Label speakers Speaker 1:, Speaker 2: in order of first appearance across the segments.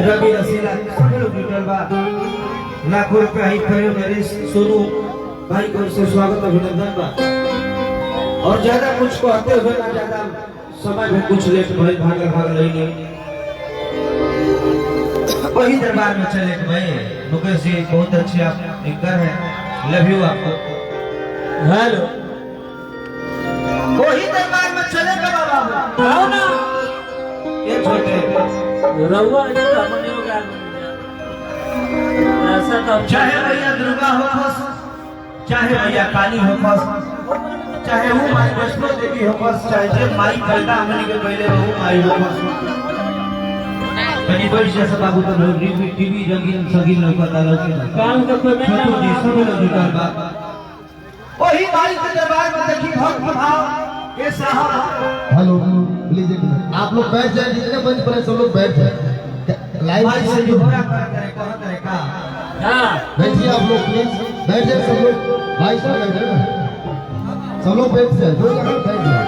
Speaker 1: रवि रसीला सब लोग जुटल बा। लाखों रुपए ही खड़े मेरे सोनू भाई को से स्वागत अभिनंदन बा। और ज्यादा कुछ कहते हुए ना ज्यादा समय में कुछ लेट भइल भाग लेंगे वही दरबार में चले भाई। मुकेश जी बहुत अच्छे आप एंकर हैं, लव यू आपको। हेलो वही दरबार में चले बाबा आओ ना ये छोटे
Speaker 2: रहुआ अपने होगा ऐसा तो
Speaker 1: चाहे भैया दुर्गा हो खुश, चाहे भैया काली हो खुश, चाहे वो माई वैष्णो देवी हो खुश, चाहे जे माई कलता हमनी के पहले वो माई हो खुश। कहीं कोई जैसा बाबू तो लोग टीवी रंगीन सगीन लोग का लोग
Speaker 2: काम का कोई मैं
Speaker 1: छोटू जी सब लोग जुटल बा। वही माई के दरबार में देखी भक्त भाव के साहब।
Speaker 3: हेलो प्लीज एक मिनट आप लोग बैठ जाए, जितने बंद पड़े सब लोग बैठ जाए। लाइव
Speaker 1: भाई से जो हो रहा करे का
Speaker 2: हां
Speaker 3: बैठिए आप लोग, प्लीज बैठ जाए सब लोग। भाई साहब बैठ जाए, सब लोग बैठ जाए, जो लगा बैठ जाए।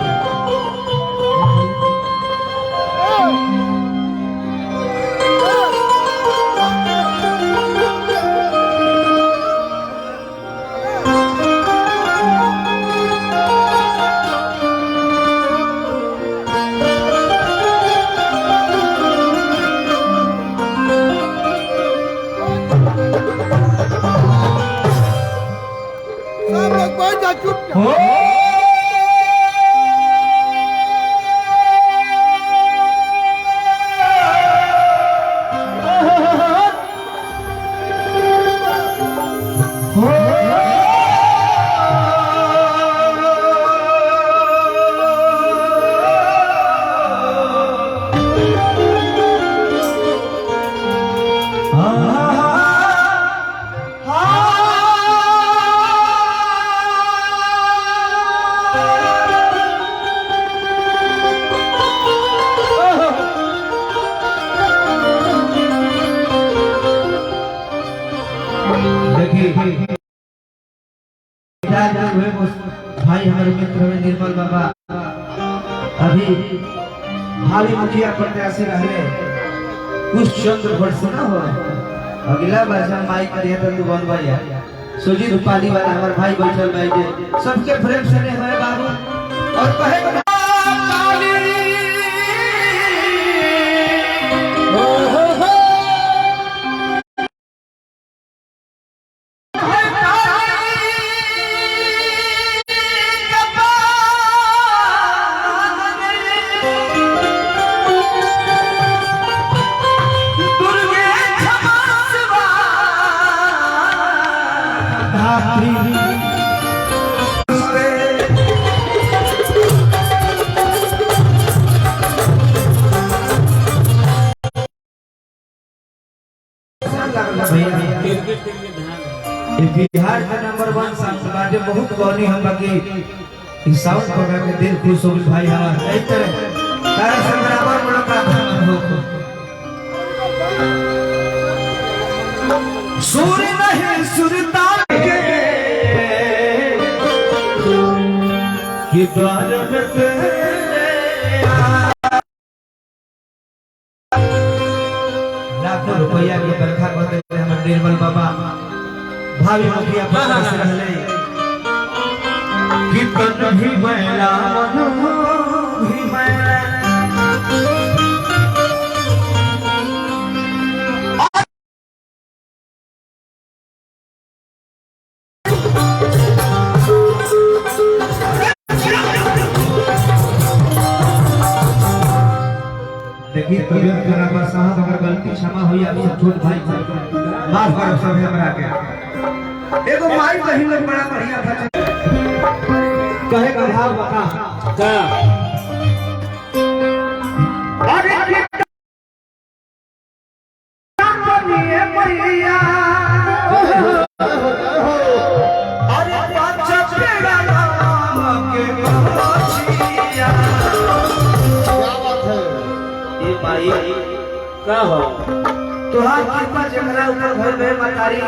Speaker 1: भाई हमारे मित्र में निर्मल बाबा अभी भावी मुखिया प्रत्याशी रहे कुछ चंद्र वर्ष ना हो। अगला वर्ष हम माई करिए तो तू बन भैया सुजीत रूपाली वाला हमारे भाई बैठल भाई सबके प्रेम से हमारे बाबू और कहे बिहार का नंबर 1 सांसद बहुत गौनी हम बाकी साउंड प्रोग्राम के दिल खुश हो भाई हमारा एक तरह तारा संग्राम मुलाकात हो सूर्य नहीं सुरता के कि द्वार में लाखों रुपया की बरखा करते हैं हम निर्मल बाबा भावी मुखिया प्रत्याशी रहले कि तन भी मैला मन भी मैला देखिए तबियत खराब है साहब, अगर गलती क्षमा हुई आप सब छोट भाई माफ करो सब हमरा के। एगो माई बहिन लोग बड़ा बढ़िया था कहे का भाव बता
Speaker 2: का
Speaker 1: अरे ये मैया अरे बच्चा पेड़ा के मछिया
Speaker 3: क्या बात है
Speaker 1: ये माई
Speaker 2: का हो
Speaker 1: तोहार कृपा जकरा ऊपर घर में मतारी